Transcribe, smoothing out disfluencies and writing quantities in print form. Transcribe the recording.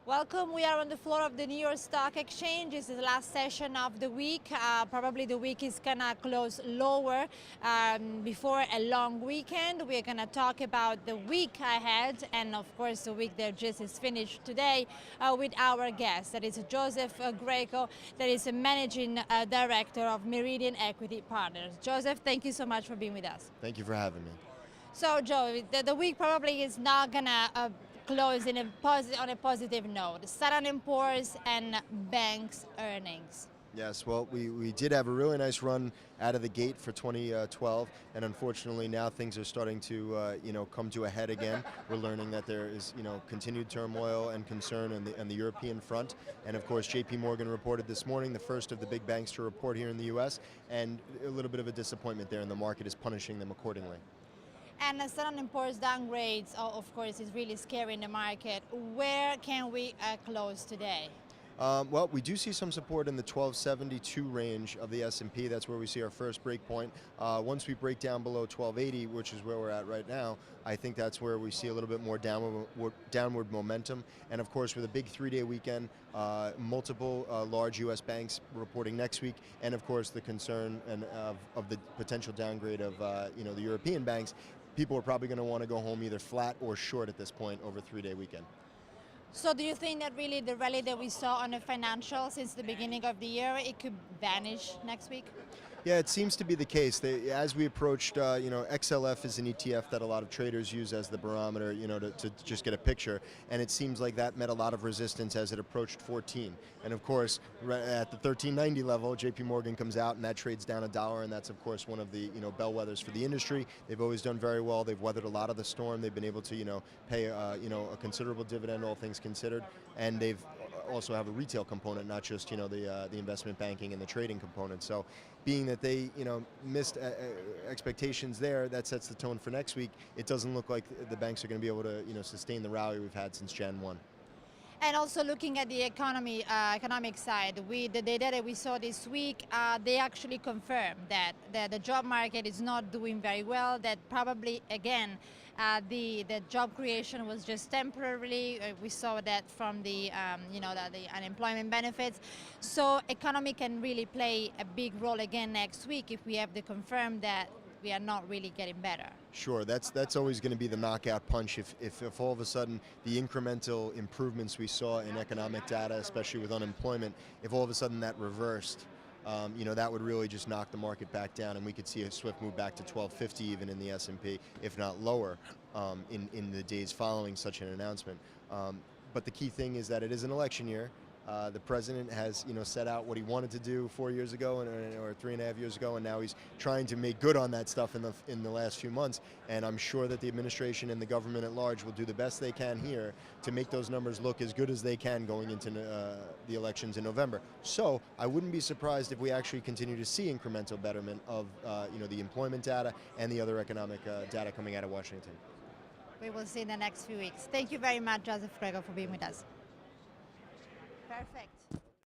Welcome. We are on the floor of the New York Stock Exchange. This is the last session of the week. Probably the week is going to close lower before a long weekend. We're going to talk about the week ahead and, of course, the week that just is finished today with our guest. That is Joseph Greco, that is a managing director of Meridian Equity Partners. Joseph, thank you so much for being with us. Thank you for having me. So, Joe, the week probably is not going to close in on a positive note. Standard & Poor's and banks' earnings. Yes, well, we did have a really nice run out of the gate for 2012, and unfortunately now things are starting to come to a head again. We're learning that there is continued turmoil and concern on the European front, and of course JP Morgan reported this morning, the first of the big banks to report here in the U.S., and a little bit of a disappointment there, and the market is punishing them accordingly. And the Standard & Poor's downgrades, of course, is really scaring the market. Where can we close today? Well, we do see some support in the 1272 range of the S&P. That's where we see our first break point. Once we break down below 1280, which is where we're at right now, I think that's where we see a little bit more downward momentum. And of course, with a big three-day weekend, multiple large U.S. banks reporting next week, and of course the concern of the potential downgrade of the European banks, people are probably going to want to go home either flat or short at this point over a three-day weekend. So do you think that really the rally that we saw on the financials since the beginning of the year, it could vanish next week? Yeah, it seems to be the case. As we approached, XLF is an ETF that a lot of traders use as the barometer, to just get a picture. And it seems like that met a lot of resistance as it approached 14. And of course, at the 1390 level, JP Morgan comes out and that trades down $1. And that's, of course, one of the bellwethers for the industry. They've always done very well. They've weathered a lot of the storm. They've been able to, pay a considerable dividend, all things considered. And they've also have a retail component, not just the investment banking and the trading component. So, being that they missed expectations there, that sets the tone for next week. It doesn't look like the banks are going to be able to sustain the rally we've had since Jan 1. And also looking at the economic side, the data that we saw this week, they actually confirmed that the job market is not doing very well, that probably, again, the job creation was just temporarily. We saw that from the unemployment benefits. So economy can really play a big role again next week if we have to confirm that we are not really getting better. Sure, that's always going to be the knockout punch if all of a sudden the incremental improvements we saw in economic data, especially with unemployment, if all of a sudden that reversed, that would really just knock the market back down, and we could see a swift move back to 1250 even in the S&P, if not lower, in the days following such an announcement. But the key thing is that it is an election year. The president has, set out what he wanted to do 4 years ago or 3.5 years ago, and now he's trying to make good on that stuff in the last few months. And I'm sure that the administration and the government at large will do the best they can here to make those numbers look as good as they can going into the elections in November. So I wouldn't be surprised if we actually continue to see incremental betterment of the employment data and the other economic data coming out of Washington. We will see in the next few weeks. Thank you very much, Joseph Greco, for being with us. Perfect.